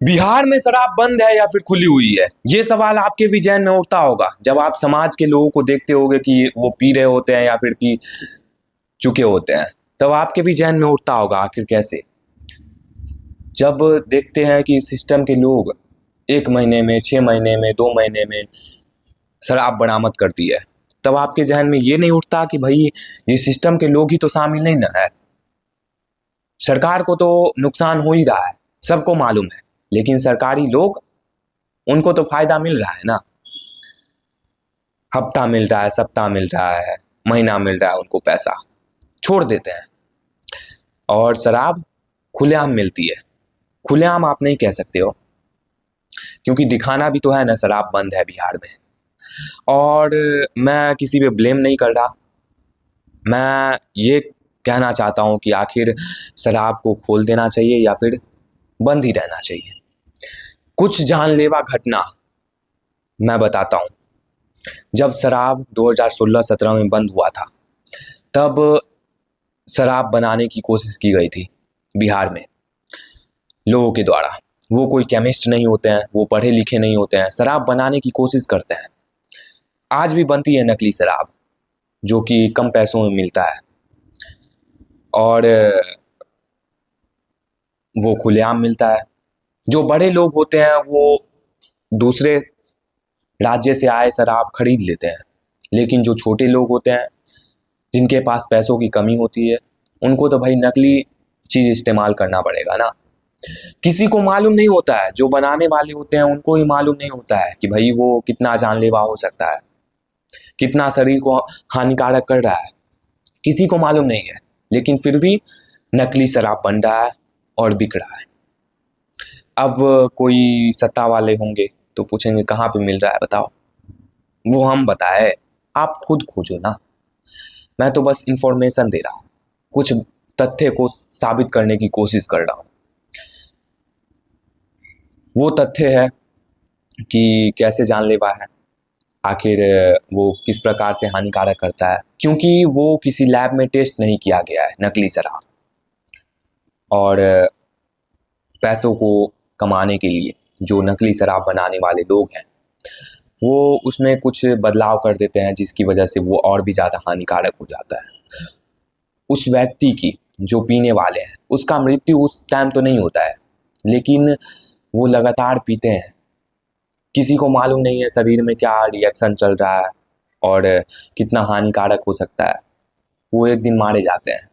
बिहार में शराब बंद है या फिर खुली हुई है, ये सवाल आपके भी जहन में उठता होगा जब आप समाज के लोगों को देखते होगे कि वो पी रहे होते हैं या फिर पी चुके होते हैं। तब आपके भी जहन में उठता होगा आखिर कैसे। जब देखते हैं कि सिस्टम के लोग 1 महीने में, 6 महीने में, 2 महीने में शराब बरामद करती है, तब आपके जहन में ये नहीं उठता कि भाई ये सिस्टम के लोग ही तो शामिल नहीं ना है। सरकार को तो नुकसान हो ही रहा है, सबको मालूम है, लेकिन सरकारी लोग, उनको तो फायदा मिल रहा है ना। हफ्ता मिल रहा है, सप्ताह मिल रहा है, महीना मिल रहा है, उनको पैसा छोड़ देते हैं। और शराब खुलेआम मिलती है। खुलेआम आप नहीं कह सकते हो, क्योंकि दिखाना भी तो है ना शराब बंद है बिहार में। और मैं किसी पे ब्लेम नहीं कर रहा, मैं ये कहना चाहता हूँ कि आखिर शराब को खोल देना चाहिए या फिर बंद ही रहना चाहिए। कुछ जानलेवा घटना मैं बताता हूँ। जब शराब 2016-17 में बंद हुआ था, तब शराब बनाने की कोशिश की गई थी बिहार में लोगों के द्वारा। वो कोई केमिस्ट नहीं होते हैं, वो पढ़े लिखे नहीं होते हैं, शराब बनाने की कोशिश करते हैं। आज भी बनती है नकली शराब, जो कि कम पैसों में मिलता है और वो खुलेआम मिलता है। जो बड़े लोग होते हैं वो दूसरे राज्य से आए शराब खरीद लेते हैं, लेकिन जो छोटे लोग होते हैं, जिनके पास पैसों की कमी होती है, उनको तो भाई नकली चीज़ इस्तेमाल करना पड़ेगा ना। किसी को मालूम नहीं होता है, जो बनाने वाले होते हैं उनको ही मालूम नहीं होता है कि भाई वो कितना जानलेवा हो सकता है, कितना शरीर को हानिकारक कर रहा है, किसी को मालूम नहीं है। लेकिन फिर भी नकली शराब बन रहा है और बिक रहा है। अब कोई सत्ता वाले होंगे तो पूछेंगे कहाँ पे मिल रहा है बताओ, वो हम बताए, आप खुद खोजो ना। मैं तो बस इंफॉर्मेशन दे रहा हूँ, कुछ तथ्य को साबित करने की कोशिश कर रहा हूँ। वो तथ्य है कि कैसे जानलेवा है, आखिर वो किस प्रकार से हानिकारक करता है, क्योंकि वो किसी लैब में टेस्ट नहीं किया गया है नकली शराब। और पैसों को कमाने के लिए जो नकली शराब बनाने वाले लोग हैं, वो उसमें कुछ बदलाव कर देते हैं, जिसकी वजह से वो और भी ज़्यादा हानिकारक हो जाता है। उस व्यक्ति की, जो पीने वाले हैं, उसका मृत्यु उस टाइम तो नहीं होता है, लेकिन वो लगातार पीते हैं। किसी को मालूम नहीं है शरीर में क्या रिएक्शन चल रहा है और कितना हानिकारक हो सकता है। वो एक दिन मारे जाते हैं।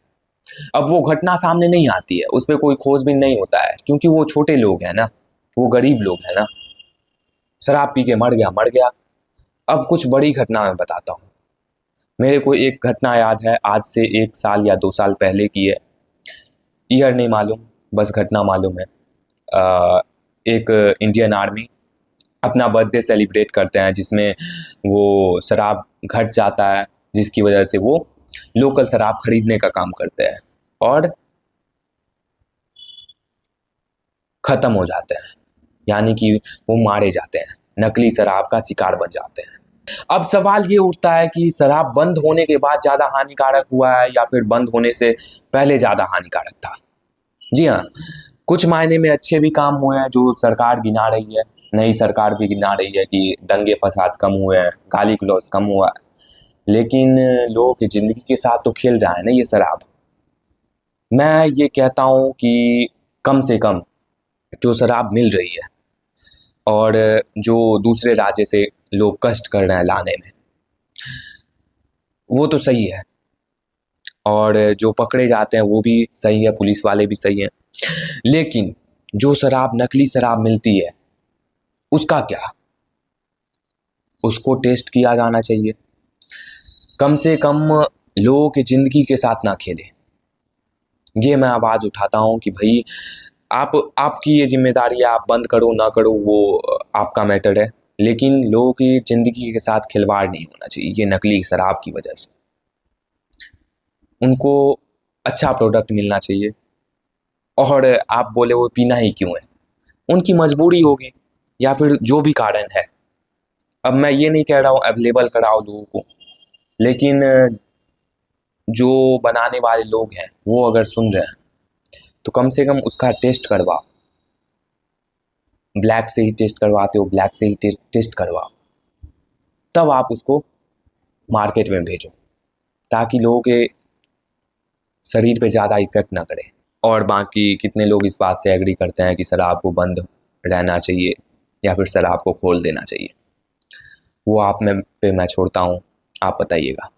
अब वो घटना सामने नहीं आती है, उस पर कोई खोजबीन नहीं होता है, क्योंकि वो छोटे लोग हैं ना, वो गरीब लोग हैं ना। शराब पी के मर गया मर गया। अब कुछ बड़ी घटना मैं बताता हूँ। मेरे को एक घटना याद है, आज से 1 साल या 2 साल पहले की है। ईयर नहीं मालूम, बस घटना मालूम है। एक इंडियन आर्मी अपना बर्थडे सेलिब्रेट करते हैं, जिसमें वो शराब घट जाता है, जिसकी वजह से वो लोकल शराब खरीदने का काम करते हैं और ख़त्म हो जाते हैं, यानी कि वो मारे जाते हैं, नकली शराब का शिकार बन जाते हैं। अब सवाल ये उठता है कि शराब बंद होने के बाद ज़्यादा हानिकारक हुआ है या फिर बंद होने से पहले ज़्यादा हानिकारक था। जी हाँ, कुछ मायने में अच्छे भी काम हुए हैं जो सरकार गिना रही है, नई सरकार भी गिना रही है कि दंगे फसाद कम हुए हैं, गाली गलौज कम हुआ है। लेकिन लोगों की ज़िंदगी के साथ तो खेल रहा है ना ये शराब। मैं ये कहता हूँ कि कम से कम जो शराब मिल रही है और जो दूसरे राज्य से लोग कष्ट कर रहे हैं लाने में, वो तो सही है। और जो पकड़े जाते हैं वो भी सही है, पुलिस वाले भी सही हैं। लेकिन जो शराब, नकली शराब मिलती है, उसका क्या? उसको टेस्ट किया जाना चाहिए। कम से कम लोगों की ज़िंदगी के साथ ना खेले। ये मैं आवाज़ उठाता हूँ कि भाई आपकी ये जिम्मेदारी है, आप बंद करो ना करो वो आपका मैटर है, लेकिन लोगों की ज़िंदगी के साथ खिलवाड़ नहीं होना चाहिए ये नकली शराब की वजह से। उनको अच्छा प्रोडक्ट मिलना चाहिए। और आप बोले वो पीना ही क्यों है, उनकी मजबूरी होगी या फिर जो भी कारण है। अब मैं ये नहीं कह रहा हूँ अवेलेबल कराओ लोगों को, लेकिन जो बनाने वाले लोग हैं वो अगर सुन रहे हैं तो कम से कम उसका टेस्ट करवाओ। ब्लैक से ही टेस्ट करवाते हो, ब्लैक से ही टेस्ट करवाओ, तब आप उसको मार्केट में भेजो, ताकि लोगों के शरीर पे ज़्यादा इफेक्ट ना करे। और बाकी कितने लोग इस बात से एग्री करते हैं कि शराब को बंद रहना चाहिए या फिर शराब को खोल देना चाहिए, वो आप में पे मैं छोड़ता हूँ, आप बताइएगा।